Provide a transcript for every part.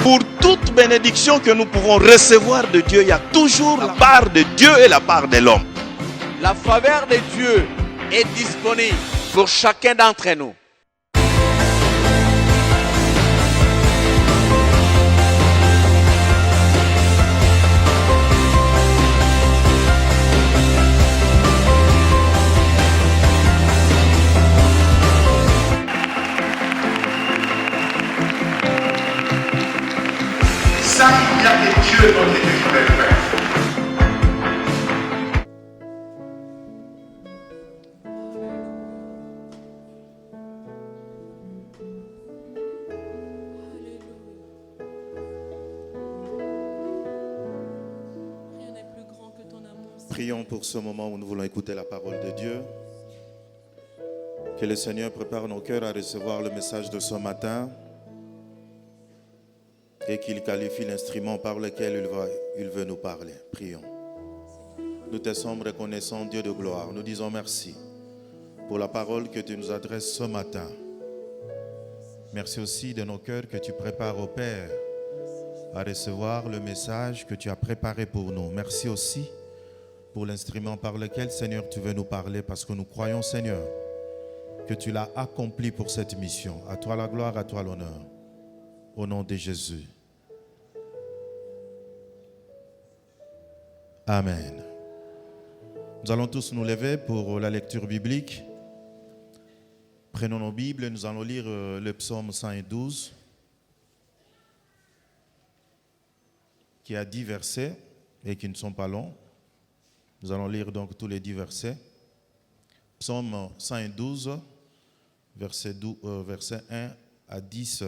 Pour toute bénédiction que nous pouvons recevoir de Dieu, il y a toujours la part de Dieu et la part de l'homme. La faveur de Dieu est disponible pour chacun d'entre nous. Ça, il y a des dieux dans lesquels je vais faire. Prions pour ce moment où nous voulons écouter la parole de Dieu. Que le Seigneur prépare nos cœurs à recevoir le message de ce matin et qu'il qualifie l'instrument par lequel il veut nous parler. Prions. Nous te sommes reconnaissants, Dieu de gloire. Nous disons merci pour la parole que tu nous adresses ce matin. Merci aussi de nos cœurs que tu prépares au Père à recevoir le message que tu as préparé pour nous. Merci aussi pour l'instrument par lequel, Seigneur, tu veux nous parler, parce que nous croyons, Seigneur, que tu l'as accompli pour cette mission. À toi la gloire, à toi l'honneur. Au nom de Jésus. Amen. Nous allons tous nous lever pour la lecture biblique. Prenons nos Bibles et nous allons lire le psaume 112, qui a 10 versets et qui ne sont pas longs. Nous allons lire donc tous les 10 versets. Psaume 112, verset 1 à 10.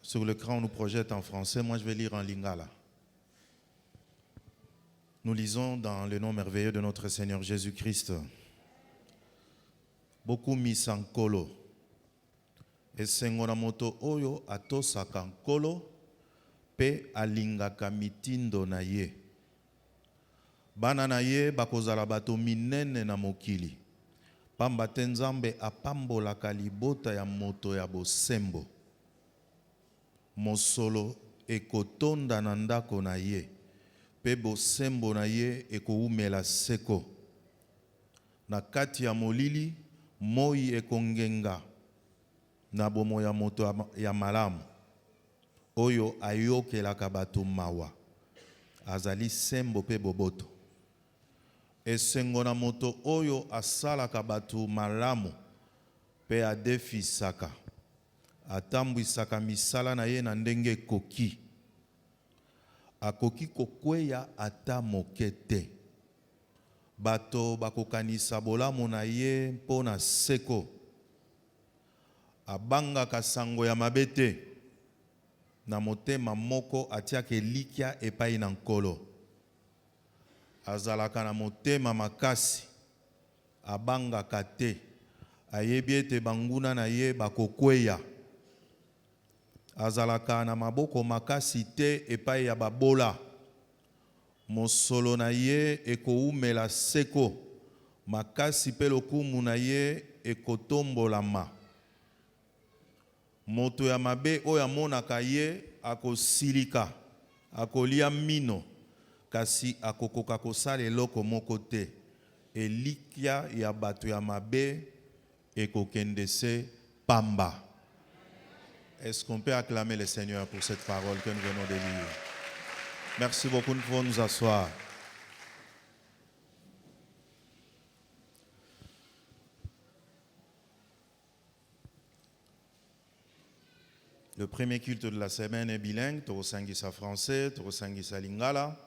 Sur l'écran, on nous projette en français. Moi, je vais lire en lingala. Nous lisons dans le nom merveilleux de notre Seigneur Jésus-Christ. Beaucoup misankolo. Esengona moto oyo atosaka nkolo pe alingaka mitindo na ye. Bana na ye bakozala bato minene na mokili. Pamba te Nzambe apambolaka libota ya moto ya bosembo. Mosolo ekotonda na ndako na ye, pe bosembo na ye ekoumela seko. Na kati ya molili, moi ekongenga. Na bomo ya moto ya malamu oyo ayokelaka bato mawa azali sembo pe boboto. Esengo na moto oyo asalaka bato malamu pe adefisaka, atambwisaka misala na ye na ndenge koki. Akoki kokweya ata moke te. Bato bakokanisa bolamu na ye mpo na seko. Abanga kasango ya mabete na motema moko atiaka elikya epai na nkolo. Azalaka na motema makasi, abangaka te, ayebi ete banguna na ye bakokweya. Azalaka na maboko makasi te epai ya babola. Mosolo na ye ekoumela seko, makasi pe lokumu na ye ekotombolama. Moto ya mabe oyo amonaka ye akosilika, akolia mino, kasi akokoka kosala eloko moko te. Elikya ya bato ya mabe ekokende se pamba. Est-ce qu'on peut acclamer le Seigneur pour cette parole que nous venons de lire? Merci beaucoup, nous pouvons nous asseoir. Le premier culte de la semaine est bilingue, Toro Sangisa français, Toro Sangisa lingala.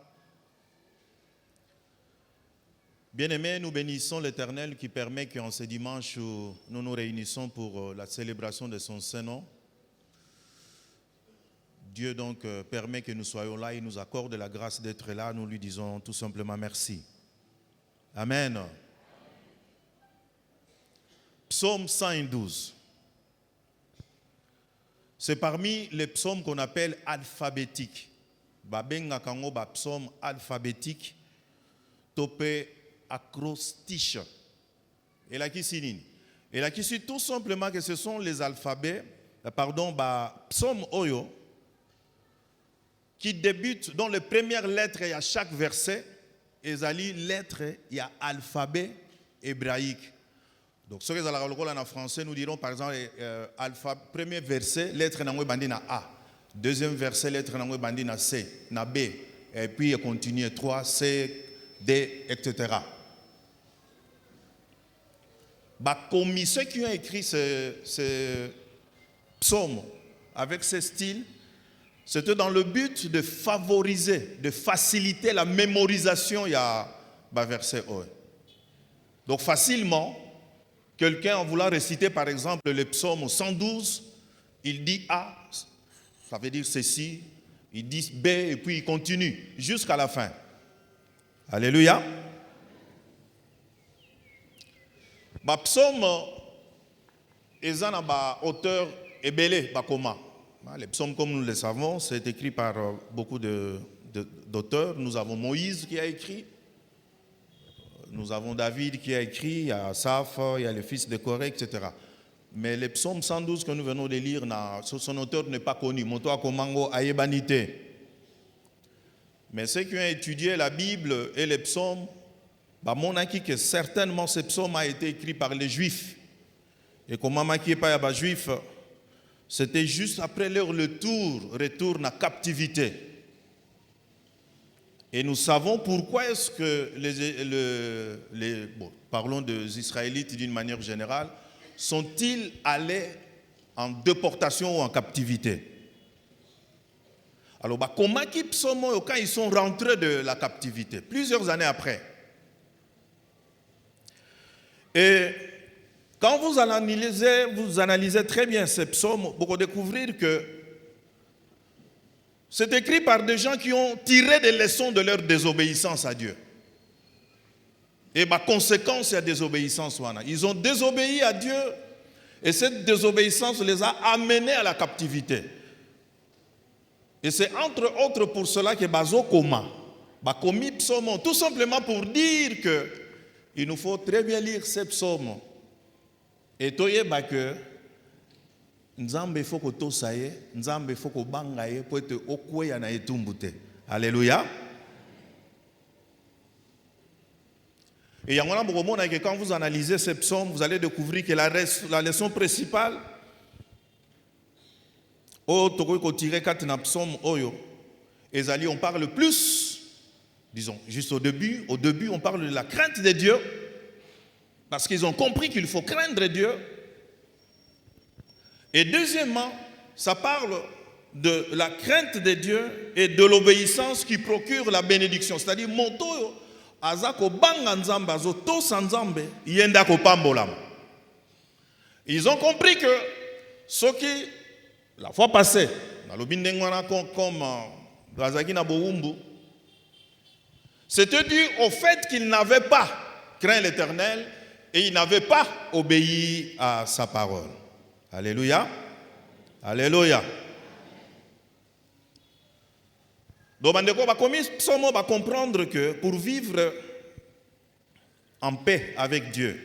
Bien-aimés, nous bénissons l'Éternel qui permet qu'en ce dimanche où nous nous réunissons pour la célébration de son Saint-Nom. Dieu donc permet que nous soyons là, il nous accorde la grâce d'être là. Nous lui disons tout simplement merci. Amen. Psaume 112. C'est parmi les psaumes qu'on appelle alphabétiques. Babenga kango ba psaume alphabétique, topé acrostiche. Et là qui signe. Et là qui suit tout simplement que ce sont les alphabets, psaume Oyo, qui débutent dans les premières lettres, il y a chaque verset, et les lettres, il y a alphabet hébraïque. Donc, ce que vous allez en français, nous dirons par exemple, premier verset, lettre n'a bandi na A. Deuxième verset, lettre n'a bandi na C, na B. Et puis, il continue 3, C, D, etc. Comme ceux qui ont écrit ce psaume avec ce style, c'était dans le but de favoriser, de faciliter la mémorisation, il y a verset O. Donc facilement, quelqu'un en voulant réciter par exemple le psaume 112, il dit A, ça veut dire ceci, il dit B et puis il continue jusqu'à la fin. Alléluia. Psaume, ils ont un auteur ébélé, comment. Les psaumes, comme nous le savons, c'est écrit par beaucoup d'auteurs. Nous avons Moïse qui a écrit, nous avons David qui a écrit, il y a Asaph, il y a le fils de Corée, etc. Mais les psaumes 112 que nous venons de lire, son auteur n'est pas connu. Monto Akomango Ayebanite. Mais ceux qui ont étudié la Bible et les psaumes, mon acquis que certainement ce psaume a été écrit par les Juifs. Et comme maman qui n'est pas un juif, c'était juste après leur retour en captivité. Et nous savons pourquoi est-ce que parlons des Israélites d'une manière générale, sont-ils allés en déportation ou en captivité? Alors, comment quand ils sont rentrés de la captivité, plusieurs années après? Et quand vous analysez très bien ces psaumes, vous allez découvrir que c'est écrit par des gens qui ont tiré des leçons de leur désobéissance à Dieu. Et conséquence, il y a désobéissance. Ils ont désobéi à Dieu et cette désobéissance les a amenés à la captivité. Et c'est entre autres pour cela que Bazo Koma, commis psaume, tout simplement pour dire que il nous faut très bien lire ces psaumes. Et toye que Nzambe faut que to saye, Nzambe faut que bangaye pour être okweya na etumbute. Alléluia. Et quand vous analysez ces psaumes, vous allez découvrir que la leçon principale, on parle plus, disons, juste au début, on parle de la crainte de Dieu, parce qu'ils ont compris qu'il faut craindre Dieu. Et deuxièmement, ça parle de la crainte de Dieu et de l'obéissance qui procure la bénédiction. C'est-à-dire, monto azako banga nzambe azo to sanzambe yenda ko pambolam. Ils ont compris que ce qui, la fois passée, dans le bindengwana comme Razaki na Boumbu, c'était dû au fait qu'ils n'avaient pas craint l'Éternel et ils n'avaient pas obéi à sa parole. Alléluia. Alléluia. Donc, on va comprendre que pour vivre en paix avec Dieu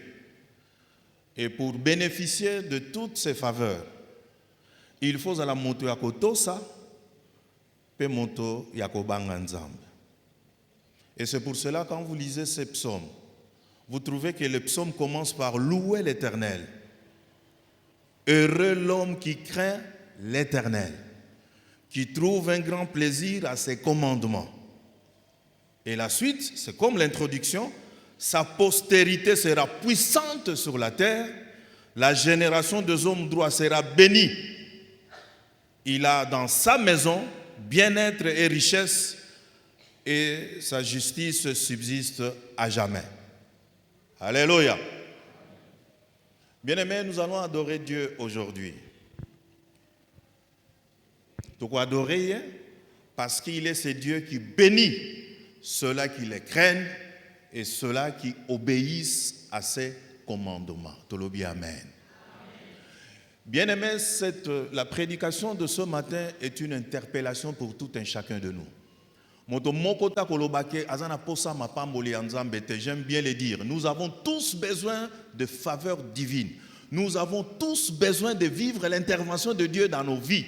et pour bénéficier de toutes ses faveurs, il faut à la moto ya kotosa pe moto ya kobanga nzambe. Et c'est pour cela quand vous lisez ces psaumes, vous trouvez que le psaume commence par louer l'Éternel. Heureux l'homme qui craint l'Éternel, qui trouve un grand plaisir à ses commandements. Et la suite, c'est comme l'introduction, sa postérité sera puissante sur la terre, la génération des hommes droits sera bénie. Il a dans sa maison bien-être et richesse, et sa justice subsiste à jamais. Alléluia. Bien-aimés, nous allons adorer Dieu aujourd'hui. Pourquoi adorer? Parce qu'il est ce Dieu qui bénit ceux-là qui les craignent et ceux-là qui obéissent à ses commandements. Tolobi Amen. Bien-aimés, la prédication de ce matin est une interpellation pour tout un chacun de nous. J'aime bien le dire. Nous avons tous besoin de faveur divine. Nous avons tous besoin de vivre l'intervention de Dieu dans nos vies.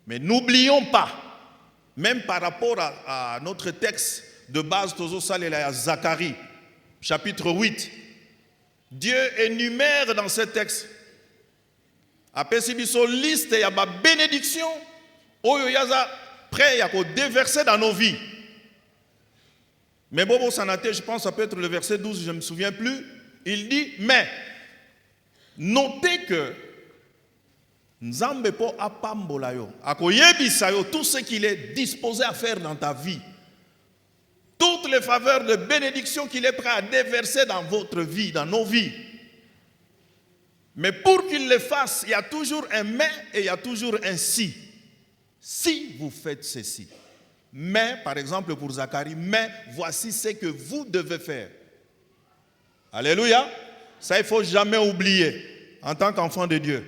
Mais n'oublions pas, même par rapport à notre texte de base, Zacharie, chapitre 8, Dieu énumère dans ce texte, après si liste, il y a ma bénédiction, prêt à déverser dans nos vies. Mais Bobo Sanate, je pense que ça peut être le verset 12, je ne me souviens plus. Il dit, mais notez que Nzambe po apambola yo, akoyebisa yo tout ce qu'il est disposé à faire dans ta vie. Toutes les faveurs de bénédiction qu'il est prêt à déverser dans votre vie, dans nos vies. Mais pour qu'il le fasse, il y a toujours un mais et il y a toujours un si. Si vous faites ceci. Mais, par exemple pour Zacharie, mais voici ce que vous devez faire. Alléluia. Ça, il ne faut jamais oublier en tant qu'enfant de Dieu.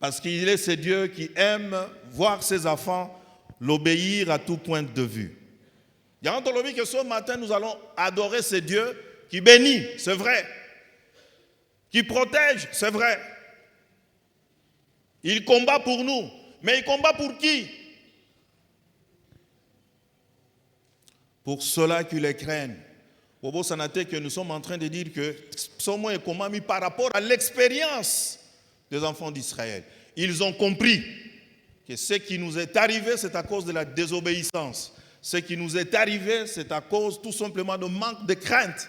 Parce qu'il est ce Dieu qui aime voir ses enfants l'obéir à tout point de vue. Il y a un que ce matin, nous allons adorer ce Dieu qui bénit, c'est vrai. Qui protège, c'est vrai. Il combat pour nous. Mais il combat pour qui? Pour ceux-là qui les craignent. Bobo Sanate, que nous sommes en train de dire que Psaume est comment mis par rapport à l'expérience des enfants d'Israël. Ils ont compris que ce qui nous est arrivé, c'est à cause de la désobéissance. Ce qui nous est arrivé, c'est à cause tout simplement de manque de crainte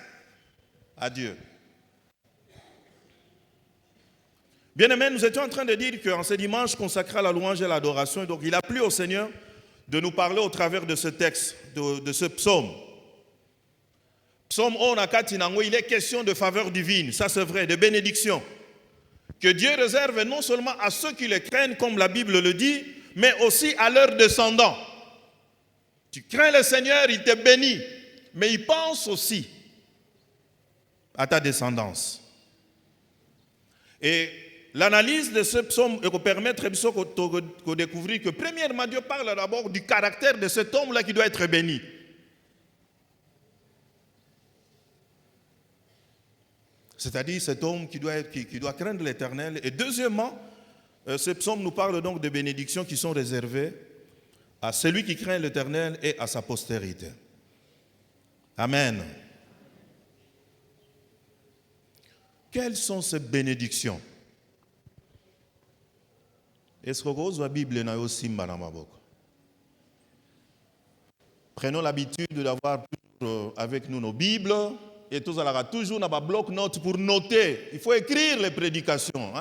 à Dieu. Bien-aimés, nous étions en train de dire qu'en ce dimanche consacré à la louange et à l'adoration, donc il a plu au Seigneur de nous parler au travers de ce texte, de ce psaume. Psaume 1, il est question de faveur divine, ça c'est vrai, de bénédiction. Que Dieu réserve non seulement à ceux qui le craignent, comme la Bible le dit, mais aussi à leurs descendants. Tu crains le Seigneur, il te bénit, mais il pense aussi à ta descendance. Et l'analyse de ce psaume permet de découvrir que premièrement, Dieu parle d'abord du caractère de cet homme-là qui doit être béni. C'est-à-dire cet homme qui doit craindre l'Éternel. Et deuxièmement, ce psaume nous parle donc de bénédictions qui sont réservées à celui qui craint l'Éternel et à sa postérité. Amen. Quelles sont ces bénédictions? Est-ce que vous avez la Bible dans votre simba dans ma boque? Prenons l'habitude d'avoir avec nous nos Bibles et tous allons toujours dans un bloc-notes pour noter. Il faut écrire les prédications.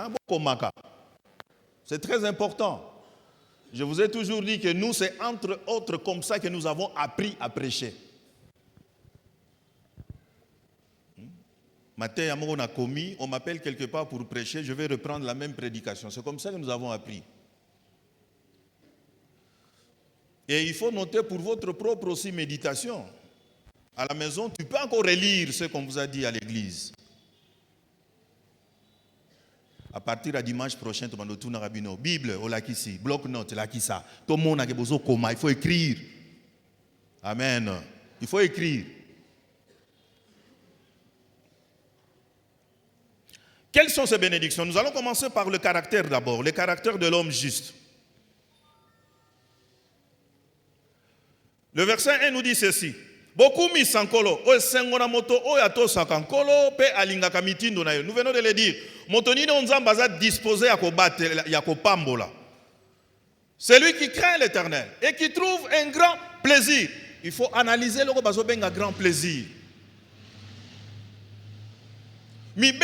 C'est très important. Je vous ai toujours dit que nous, c'est entre autres comme ça que nous avons appris à prêcher. Matin, on m'appelle quelque part pour prêcher, je vais reprendre la même prédication. C'est comme ça que nous avons appris. Et il faut noter pour votre propre aussi méditation. À la maison, tu peux encore relire ce qu'on vous a dit à l'église. À partir de dimanche prochain, tu vas nous tourner à la Bible, bloc-notes, tout le monde a besoin de coma. Il faut écrire. Amen. Il faut écrire. Quelles sont ces bénédictions? Nous allons commencer par le caractère d'abord, le caractère de l'homme juste. Le verset 1 nous dit ceci. Beaucoup mis sankolo, o sengona moto o yato sakankolo pe alingaka mitindo na yo. Nous venons de le dire. Motonini onzamba za disposé à combattre ya kopambola. Celui qui craint l'Éternel et qui trouve un grand plaisir. Il faut analyser le bazo benga grand plaisir. Même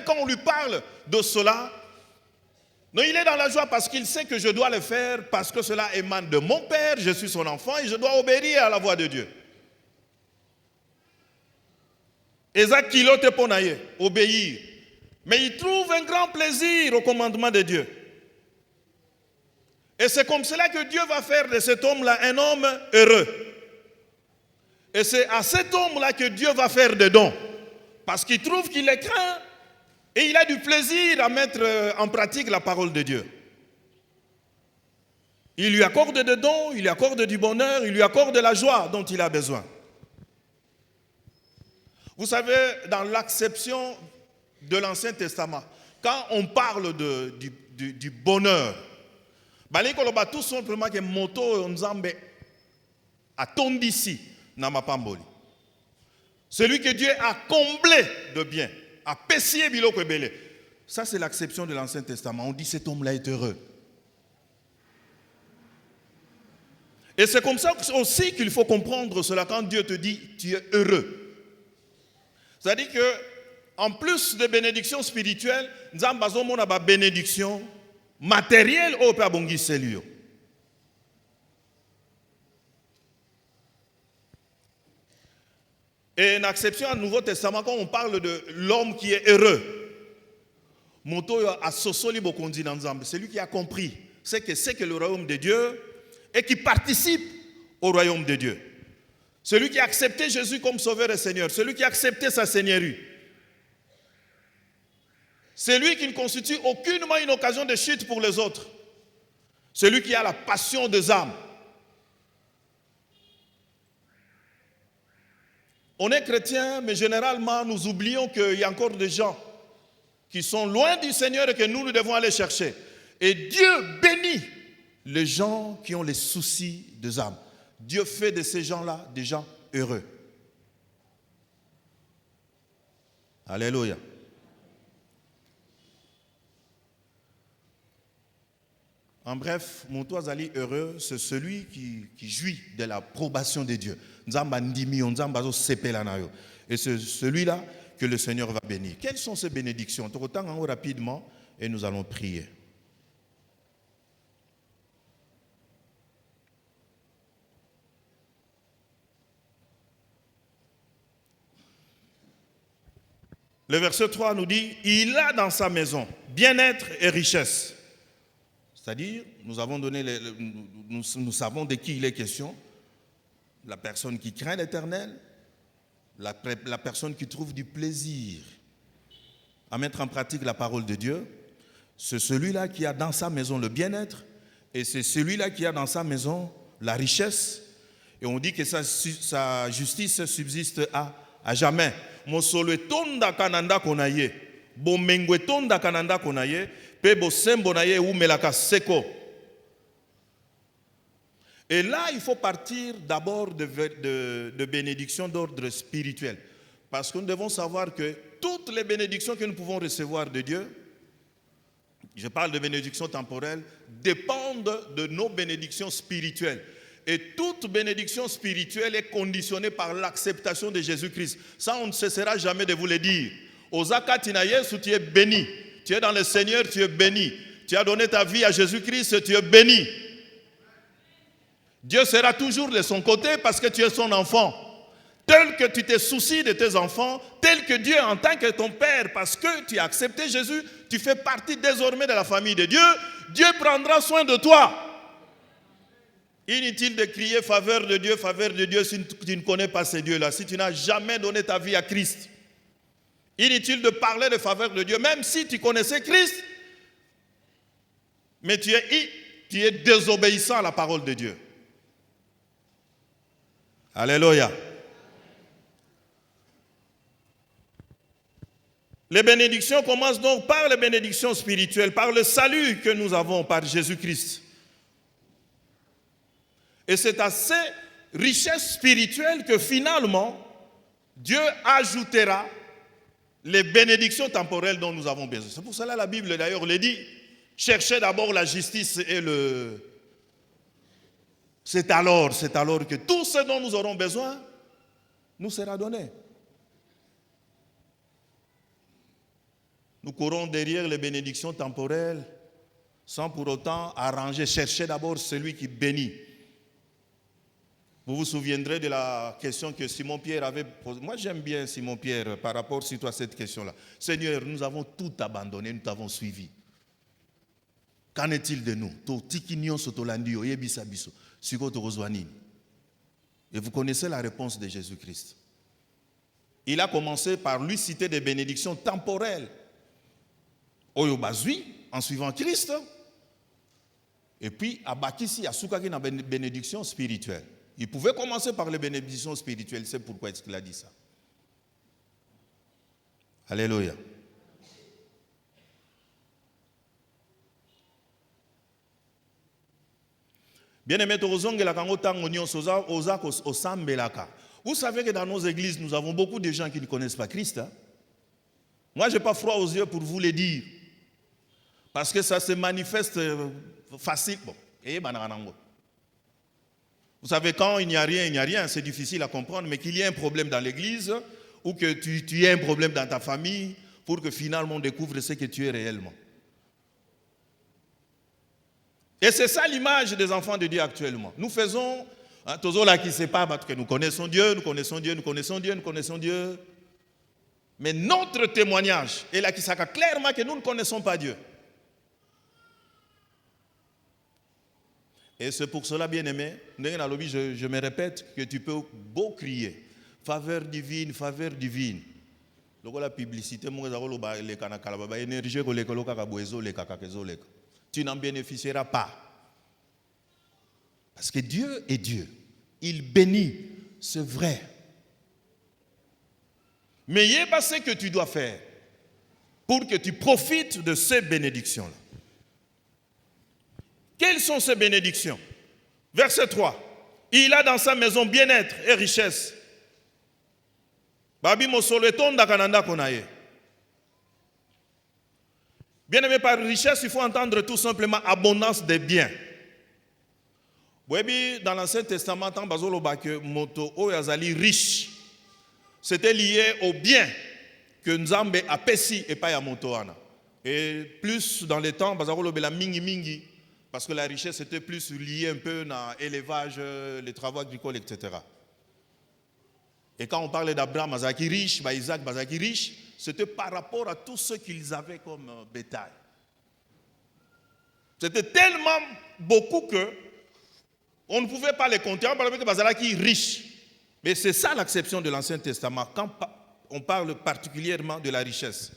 quand on lui parle de cela, non, il est dans la joie parce qu'il sait que je dois le faire, parce que cela émane de mon Père, je suis son enfant et je dois obéir à la voix de Dieu. Ezak kilote ponaye, obéir. Mais il trouve un grand plaisir au commandement de Dieu. Et c'est comme cela que Dieu va faire de cet homme-là un homme heureux. Et c'est à cet homme-là que Dieu va faire des dons. Parce qu'il trouve qu'il est craint et il a du plaisir à mettre en pratique la parole de Dieu. Il lui accorde des dons, il lui accorde du bonheur, il lui accorde la joie dont il a besoin. Vous savez, dans l'acception de l'Ancien Testament, quand on parle du bonheur, tout simplement que moto nzambe atondisi na mapamboli. Celui que Dieu a comblé de bien, a pessié biloko ebele. Ça c'est l'acception de l'Ancien Testament. On dit cet homme-là est heureux. Et c'est comme ça aussi qu'il faut comprendre cela quand Dieu te dit tu es heureux. C'est-à-dire que en plus de bénédiction spirituelle, nous avons une bénédiction matérielle au Père Bongiselio. Et en acception du Nouveau Testament, quand on parle de l'homme qui est heureux, c'est lui qui a compris c'est que le royaume de Dieu et qui participe au royaume de Dieu. Celui qui a accepté Jésus comme sauveur et Seigneur, celui qui a accepté sa seigneurie. Celui qui ne constitue aucunement une occasion de chute pour les autres. Celui qui a la passion des âmes. On est chrétien, mais généralement nous oublions qu'il y a encore des gens qui sont loin du Seigneur et que nous devons aller chercher. Et Dieu bénit les gens qui ont les soucis des âmes. Dieu fait de ces gens-là des gens heureux. Alléluia. En bref, mon toazali heureux, c'est celui qui jouit de l'approbation de Dieu. Et c'est celui-là que le Seigneur va bénir. Quelles sont ces bénédictions? Rapidement, et nous allons prier. Le verset 3 nous dit, il a dans sa maison bien-être et richesse. C'est-à-dire, nous savons de qui il est question. La personne qui craint l'Éternel, la personne qui trouve du plaisir à mettre en pratique la parole de Dieu, c'est celui-là qui a dans sa maison le bien-être et c'est celui-là qui a dans sa maison la richesse. Et on dit que sa justice subsiste à jamais. Mosolo tonda kananda konaye, bomengo tonda kananda konaye, pe bosembo naye umelaka seko. Et là, il faut partir d'abord de bénédictions d'ordre spirituel. Parce que nous devons savoir que toutes les bénédictions que nous pouvons recevoir de Dieu, je parle de bénédictions temporelles, dépendent de nos bénédictions spirituelles. Et toute bénédiction spirituelle est conditionnée par l'acceptation de Jésus-Christ. Ça, on ne cessera jamais de vous le dire. Osaka Tinayesu, tu es béni. Tu es dans le Seigneur, tu es béni. Tu as donné ta vie à Jésus-Christ, tu es béni. Dieu sera toujours de son côté parce que tu es son enfant. Tel que tu te soucies de tes enfants, tel que Dieu en tant que ton Père, parce que tu as accepté Jésus, tu fais partie désormais de la famille de Dieu. Dieu prendra soin de toi. Inutile de crier faveur de Dieu si tu ne connais pas ces dieux-là, si tu n'as jamais donné ta vie à Christ. Inutile de parler de faveur de Dieu, même si tu connaissais Christ, mais tu es désobéissant à la parole de Dieu. Alléluia. Les bénédictions commencent donc par les bénédictions spirituelles, par le salut que nous avons par Jésus-Christ. Et c'est à ces richesses spirituelles que finalement, Dieu ajoutera les bénédictions temporelles dont nous avons besoin. C'est pour cela que la Bible d'ailleurs le dit, cherchez d'abord la justice et C'est alors que tout ce dont nous aurons besoin nous sera donné. Nous courons derrière les bénédictions temporelles sans pour autant arranger, chercher d'abord celui qui bénit. Vous vous souviendrez de la question que Simon-Pierre avait posée. Moi, j'aime bien Simon-Pierre par rapport surtout à cette question-là. Seigneur, nous avons tout abandonné, nous t'avons suivi. Qu'en est-il de nous? Et vous connaissez la réponse de Jésus-Christ. Il a commencé par lui citer des bénédictions temporelles. En suivant Christ. Et puis, à Bakissi, il y a une bénédiction spirituelle. Il pouvait commencer par les bénédictions spirituelles. C'est pourquoi est-ce qu'il a dit ça. Alléluia. Bien-aimé, vous savez que dans nos églises, nous avons beaucoup de gens qui ne connaissent pas Christ. Hein? Moi, je n'ai pas froid aux yeux pour vous le dire. Parce que ça se manifeste facile. Bon. Vous savez, quand il n'y a rien, c'est difficile à comprendre, mais qu'il y ait un problème dans l'église, ou que tu aies un problème dans ta famille, pour que finalement on découvre ce que tu es réellement. Et c'est ça l'image des enfants de Dieu actuellement. Nous faisons, toujours là qui ne sait pas, parce que nous connaissons Dieu, nous connaissons Dieu, nous connaissons Dieu, nous connaissons Dieu. Mais notre témoignage est là qui s'accorde clairement que nous ne connaissons pas Dieu. Et c'est pour cela, bien-aimé, je me répète que tu peux beau crier faveur divine, faveur divine. La publicité, tu n'en bénéficieras pas. Parce que Dieu est Dieu. Il bénit, c'est vrai. Mais il y a ce que tu dois faire pour que tu profites de ces bénédictions-là. Quelles sont ces bénédictions? Verset 3. Il a dans sa maison bien-être et richesse. Bien-aimé, par richesse, il faut entendre tout simplement abondance des biens. Dans l'Ancien Testament, moto oyazali riche. C'était lié aux biens que Nzambe a pessi et pas à motoana. Et plus dans les temps, la mingi mingi. Parce que la richesse était plus liée un peu dans l'élevage, les travaux agricoles, etc. Et quand on parlait d'Abraham, Bazaki riche, Isaac, Bazaki riche, c'était par rapport à tout ce qu'ils avaient comme bétail. C'était tellement beaucoup que on ne pouvait pas les compter. On parlait que Bazaki riche. Mais c'est ça l'acception de l'Ancien Testament quand on parle particulièrement de la richesse.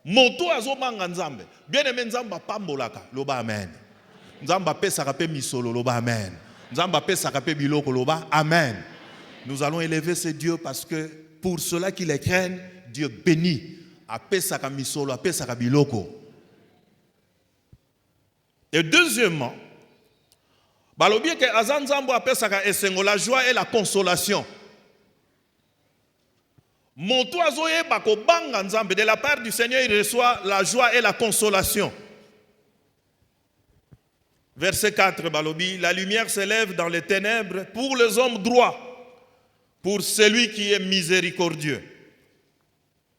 Moto azobanga nzambe. Bien-aimé nzamba pambolaka, loba amen. Nzamba pesaka pe misolo, loba amen. Nzamba pesaka pe biloko, loba amen. Nous allons élever ce Dieu parce que pour ceux-là qui les craignent, Dieu bénit. A pesaka misolo, a pesaka biloko. Et deuxièmement, balobi ke azanzambo a pesaka esengo, la joie et la consolation. De la part du Seigneur, il reçoit la joie et la consolation. Verset 4, Balobi, la lumière s'élève dans les ténèbres pour les hommes droits, pour celui qui est miséricordieux.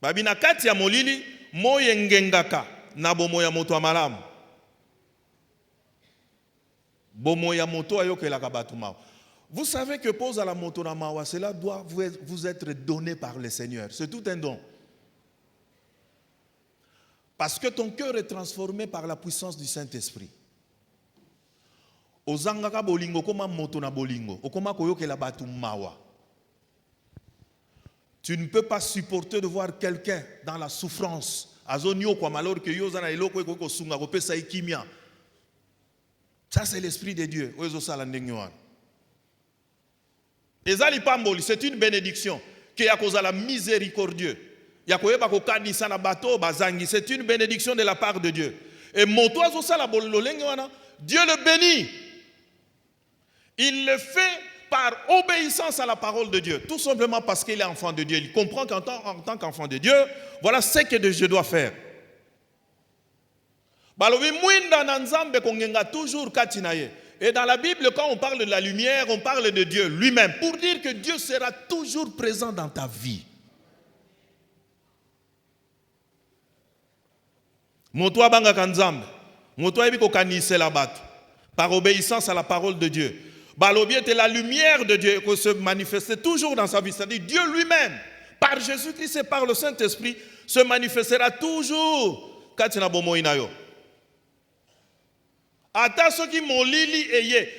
Babina kati ya molili, moye ngengaka, na bomo ya moto amalam. Bomo ya moto ayokelaka batumao. Vous savez que pose à la moto na mawa, cela doit vous être donné par le Seigneur. C'est tout un don. Parce que ton cœur est transformé par la puissance du Saint-Esprit. Ozangaka bolingo koma moto na bolingo, okoma koyoke la batu mawa. Tu ne peux pas supporter de voir quelqu'un dans la souffrance. Azonio kwa malor ke yozana eloko eko sunga ko pesa ikimia. Ça c'est l'esprit de Dieu. Ozo sala ndengyoana. C'est une bénédiction qui a causé la miséricordieux. C'est une bénédiction de la part de Dieu. Et Dieu le bénit. Il le fait par obéissance à la parole de Dieu. Tout simplement parce qu'il est enfant de Dieu. Il comprend qu'en tant qu'enfant de Dieu, voilà ce que je dois faire. Et dans la Bible, quand on parle de la lumière, on parle de Dieu lui-même, pour dire que Dieu sera toujours présent dans ta vie. Par obéissance à la parole de Dieu. La lumière de Dieu qui se manifeste toujours dans sa vie. C'est-à-dire Dieu lui-même, par Jésus-Christ et par le Saint-Esprit, se manifestera toujours.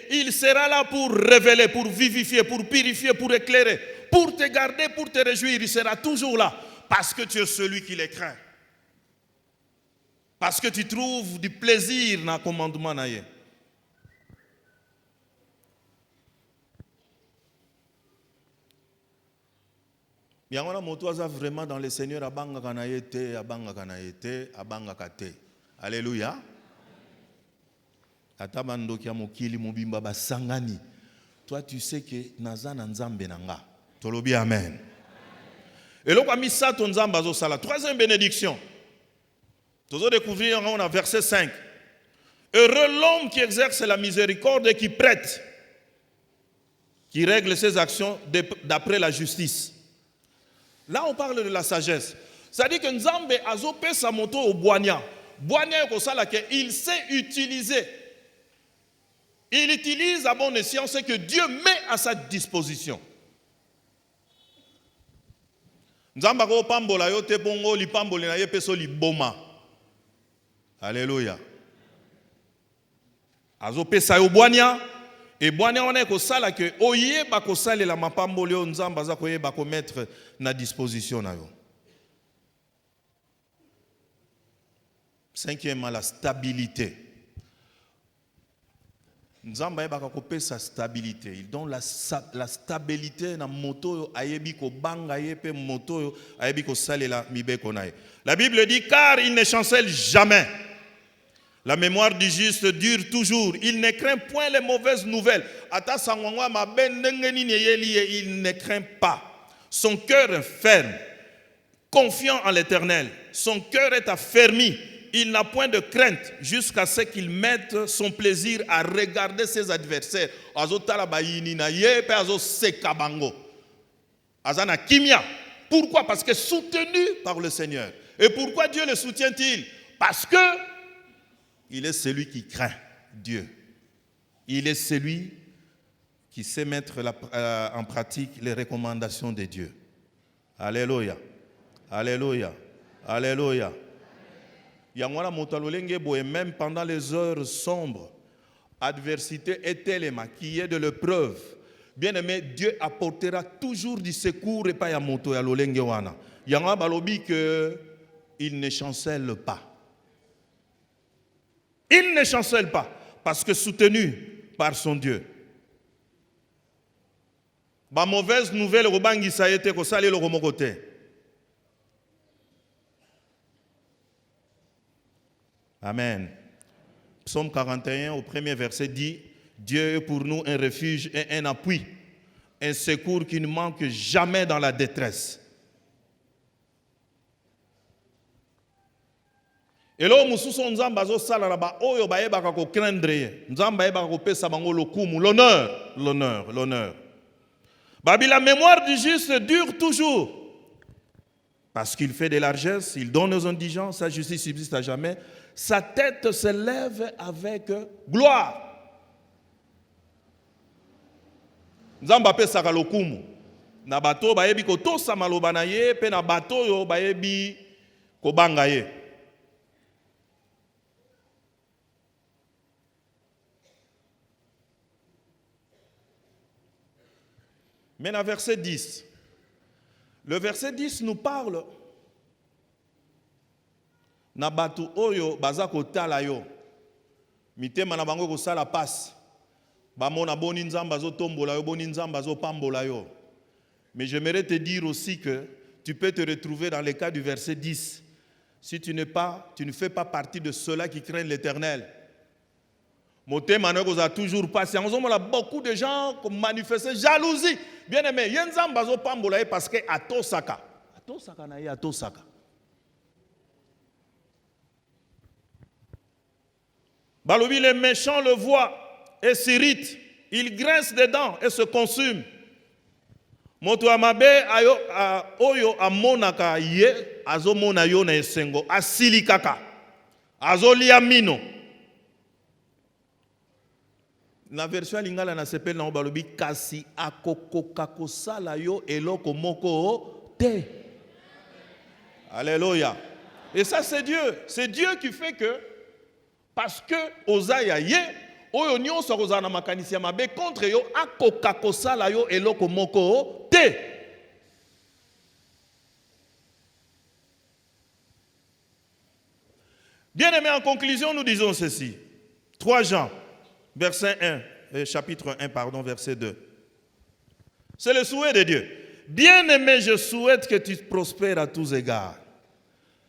Il sera là pour révéler, pour vivifier, pour purifier, pour éclairer, pour te garder, pour te réjouir. Il sera toujours là parce que tu es celui qui les craint. Parce que tu trouves du plaisir dans le commandement. Il y a un moto vraiment dans le Seigneur abanga kanaete, abanga kanaete, abanga kate. Alléluia. Atabando kia mokili mobimba basangani. Toi tu sais que naza na nzambe nanga. Tolobi amen. Et là comme ça ton nzamba zo sala. Troisième bénédiction. Nous allons découvrir on a verset 5. Heureux l'homme qui exerce la miséricorde et qui prête, qui règle ses actions d'après la justice. Là, on parle de la sagesse. C'est-à-dire que Nzambe a zopé sa moto au boigna. Boigna, il sait utiliser. Il utilise à bon escient ce que Dieu met à sa disposition. Nzamba ko pambola yo te pongo li pambole na ye peso li boma. Alléluia. Azopé sa yo boigna. Et boigna on est ko sala que oye ba ko sala la mapambole yo nzamba za ko ye ba ko mettre na disposition na yo. Cinquièmement, la stabilité. Nzamba ye ba ko pe sa stabilité. Il donne la stabilité na moto yo ayebi ko banga ye pe moto yo ayebi ko sala la mibe ko na ye. La Bible dit car il ne chancelle jamais. La mémoire du juste dure toujours. Il ne craint point les mauvaises nouvelles. Il ne craint pas. Son cœur est ferme, confiant en l'Éternel. Son cœur est affermi. Il n'a point de crainte jusqu'à ce qu'il mette son plaisir à regarder ses adversaires. Pourquoi? Parce que soutenu par le Seigneur. Et pourquoi Dieu le soutient-il? Parce que il est celui qui craint Dieu. Il est celui qui sait mettre en pratique les recommandations de Dieu. Alléluia. Alléluia. Alléluia. Même pendant les heures sombres, adversité est tellement qui est de l'épreuve. Bien-aimé, Dieu apportera toujours du secours et pas ya moto ya lolenge wana. Yanga balobi que il ne chancelle pas. Il ne chancelle pas parce que soutenu par son Dieu. Ba mauvaise nouvelle robangi sa été ko sale le romokote. Amen. Psaume 41 au premier verset dit Dieu est pour nous un refuge et un appui, un secours qui ne manque jamais dans la détresse. Et là, mususu nzamba zo sala na ba oyo ba yebaka ko craindre. Nzamba yebaka ko pesa bango lokumu, l'honneur. Babi la mémoire du juste dure toujours. Parce qu'il fait des largesses, il donne aux indigents, sa justice subsiste à jamais. Sa tête se lève avec gloire. Nzamba pesa ka lokumu. Na bato ba yebi ko tosa maloba na ye pe na bato yo ba yebi ko banga ye. Maintenant, verset 10. Le verset 10 nous parle na batu oyo bazako tala yo. Mitema na bango ko sala passe. Ba mona boni nzamba zo tombola yo, boni nzamba zo pambola yo. Mais j'aimerais te dire aussi que tu peux te retrouver dans le cas du verset 10. Si tu ne fais pas partie de ceux-là qui craignent l'Éternel. Motema na ko za toujours passé. On a beaucoup de gens qui manifestent jalousie. Bien aimé, yenzamba zo pambola parce que atosaka. Atosaka na ye atosaka. Balobi les méchants le voient et s'irritent. Ils grincent des dents et se consument. Moto amabe ayo oyo amonaka ye azomona yo na esengo asilikaka. Azolia mino. La version lingala na sepel na balobi kasi akokoka kosala yo eloko moko te. Alléluia. Et ça c'est Dieu. C'est Dieu qui fait que parce que ozaya ye oyo nyonso kozana makanisi ya mabe contre yo akoka kosala yo eloko moko te. Bien-aimés, en conclusion, nous disons ceci. 3 Jean, verset 1, chapitre 1, pardon, verset 2. C'est le souhait de Dieu. Bien-aimé, je souhaite que tu prospères à tous égards.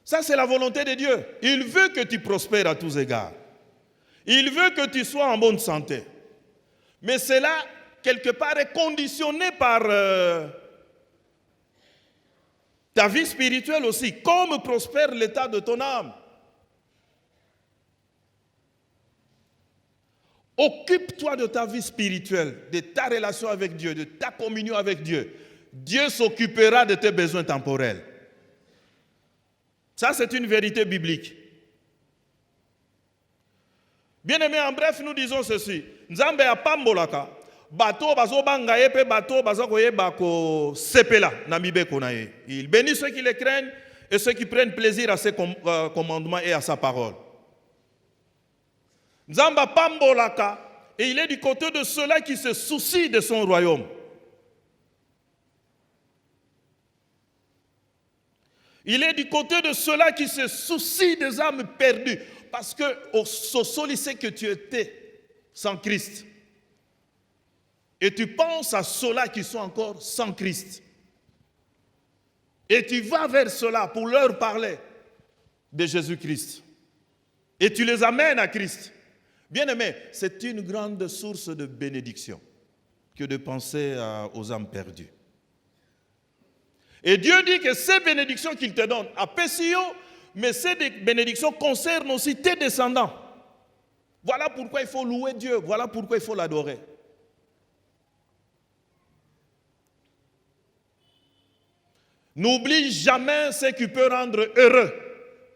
Ça, c'est la volonté de Dieu. Il veut que tu prospères à tous égards. Il veut que tu sois en bonne santé. Mais cela, quelque part, est conditionné par ta vie spirituelle aussi. Comme prospère l'état de ton âme. Occupe-toi de ta vie spirituelle, de ta relation avec Dieu, de ta communion avec Dieu. Dieu s'occupera de tes besoins temporels. Ça, c'est une vérité biblique. Bien-aimés, en bref, nous disons ceci. Nzambe a pambolaka. Bato bazo bangaye pe bato bazo koye bako sepela na mibeko na ye. Il bénit ceux qui le craignent et ceux qui prennent plaisir à ses commandements et à sa parole. Nzamba pambolaka, et il est du côté de ceux-là qui se soucient de son royaume. Il est du côté de ceux-là qui se soucient des âmes perdues. Parce que au Sosoli sait que tu étais sans Christ. Et tu penses à ceux-là qui sont encore sans Christ. Et tu vas vers ceux-là pour leur parler de Jésus-Christ. Et tu les amènes à Christ. Bien-aimés, c'est une grande source de bénédiction que de penser aux âmes perdues. Et Dieu dit que ces bénédictions qu'il te donne, à Pessio, mais ces bénédictions concernent aussi tes descendants. Voilà pourquoi il faut louer Dieu, voilà pourquoi il faut l'adorer. N'oublie jamais ce qui peut rendre heureux.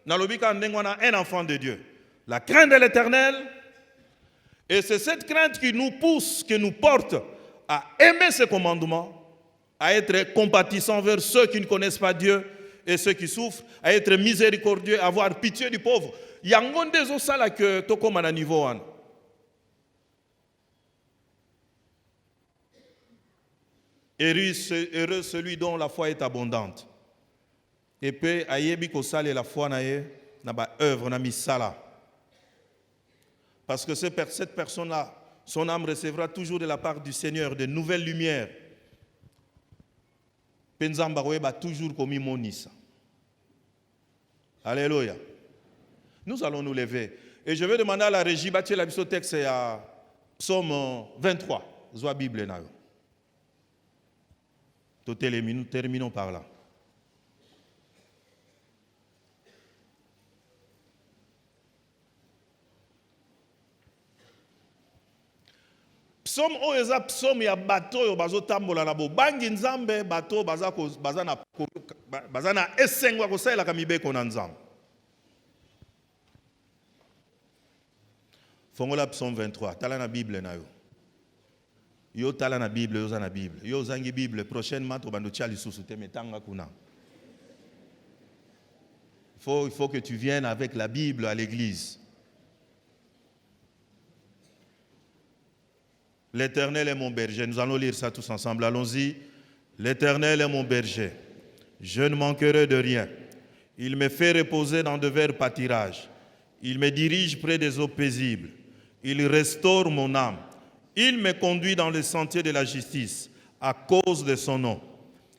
Nalobika ndengwana, un enfant de Dieu. La crainte de l'Éternel. Et c'est cette crainte qui nous pousse, qui nous porte à aimer ses commandements, à être compatissants envers ceux qui ne connaissent pas Dieu et ceux qui souffrent, à être miséricordieux, à avoir pitié du pauvre. Yangonde zo sala que toko mana niveau an. Heureux celui dont la foi est abondante. Et puis ayebi ko sale la foi na ye na ba œuvre na misala. Parce que cette personne-là, son âme recevra toujours de la part du Seigneur de nouvelles lumières. Penzambaroé va toujours comme monisa. Alléluia. Nous allons nous lever. Et je vais demander à la régie, bâtir la texte à Psaume 23. Zoa Bible na yo. Toutes les minutes, terminons par là. Psaume oeza psaume ya bato yo bazo tambola na bo bangi nzambe bato bazana esengwa ko sala ka mibeko na nzambe. Fongola psaume 23 tala na Bible na yo. Yo tala na Bible yo za na Bible. Yo zangi Bible prochainement to bando tia lisusu te metanga kuna. Il faut que tu viennes avec la Bible à l'église. L'Éternel est mon berger. Nous allons lire ça tous ensemble. Allons-y. L'Éternel est mon berger. Je ne manquerai de rien. Il me fait reposer dans de verts pâtirages. Il me dirige près des eaux paisibles. Il restaure mon âme. Il me conduit dans les sentiers de la justice à cause de son nom.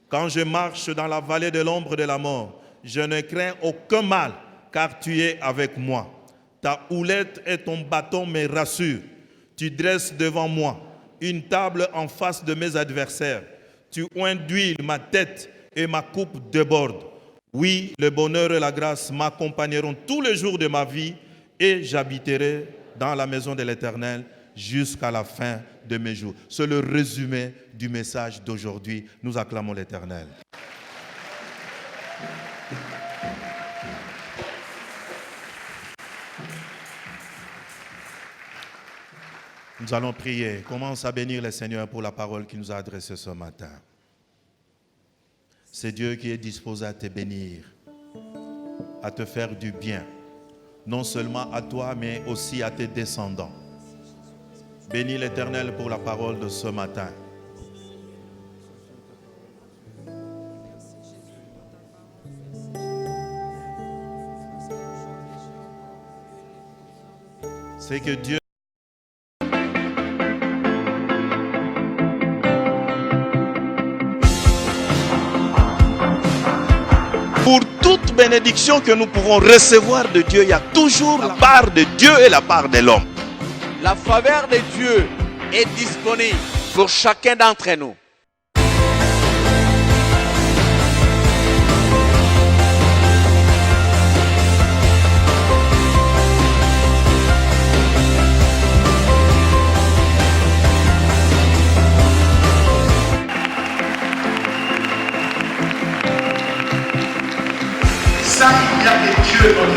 Quand je marche dans la vallée de l'ombre de la mort, je ne crains aucun mal, car tu es avec moi. Ta houlette et ton bâton me rassurent. Tu dresses devant moi une table en face de mes adversaires. Tu oins d'huile ma tête et ma coupe déborde. Oui, le bonheur et la grâce m'accompagneront tous les jours de ma vie et j'habiterai dans la maison de l'Éternel jusqu'à la fin de mes jours. C'est le résumé du message d'aujourd'hui. Nous acclamons l'Éternel. Nous allons prier. Commence à bénir le Seigneur pour la parole qu'il nous a adressée ce matin. C'est Dieu qui est disposé à te bénir, à te faire du bien, non seulement à toi, mais aussi à tes descendants. Bénis l'Éternel pour la parole de ce matin. C'est que Dieu Pour toute bénédiction que nous pouvons recevoir de Dieu, il y a toujours la part de Dieu et la part de l'homme. La faveur de Dieu est disponible pour chacun d'entre nous. Ça, il y a des dieux dans